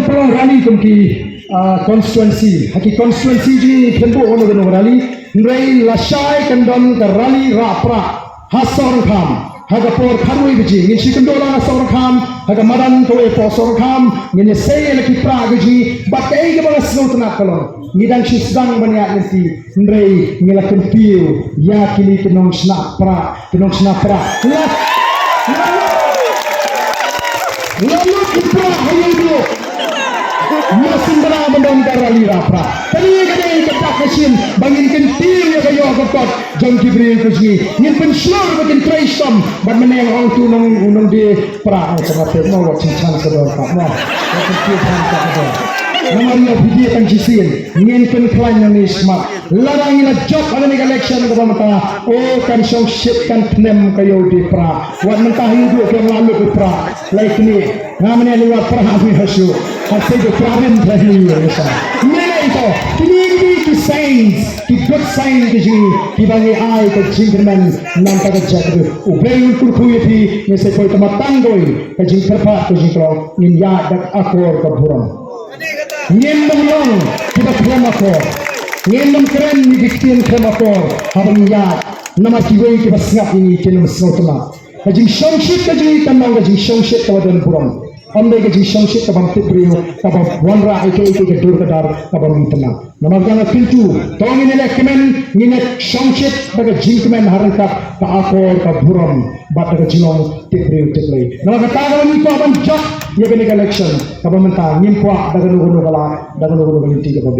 dan pelong rally kumki constituency haki constituency ji kembo ono geno rally nrei lasai kandon ka rally rapra hasor kham haga por kharui biji ngin sikendola hasor kham haga madan toe posor kham ngin sei leki pra biji bakai ke bala snotna kalon ngidang sisdang banya nti nrei ngila kempiu ya kili kenong snapra lalu kita hayu masih berada mendongkar rali rapra. Tadi kita kesin bangin kentil ya kayo agakot jam kibril kesini. Ngin pensyur bagian traisom ban meneng orang tu nong di pra sama temo wat cincang sedor kapno. Kentil kan kapno. Namanya video kan cisin ngin pen klan yang isma. Larang ina job ada ni election ke mata. Oh kan show shit kan pnem kayo di pra. Wat mentah hidup yang lalu di pra. Like ni namanya lewat pra habis hasil. Pasti the problem tadi ya. Mana itu? Kini ki signs, ki good sign ki bagi ai ke jingman nampak jatuh. Ubay kurkuy thi ni se koi tamatang goi ke jing terpat ke jingro nin ya dak akor ke buram. Ngin memang kita kremator. Ngin keren ni diktin kremator. Habang ya nama kiwei ki basngap ini kinum sotma. Ke jing shongshit ke jing tamang ke jing shongshit ke wadan buram. Andai ke jishongshit kabam tipriyo kabam wanra ike ke dur kadar kabam mitna namagana pintu tong ini kemen ngine shongshit baga jinkmen harangkat ka akor ka buram bataga jinong tipriyo tiplay namagata ni ko abang jak ye election kabam menta nimpwa daga nugo kala daga nugo niti kabam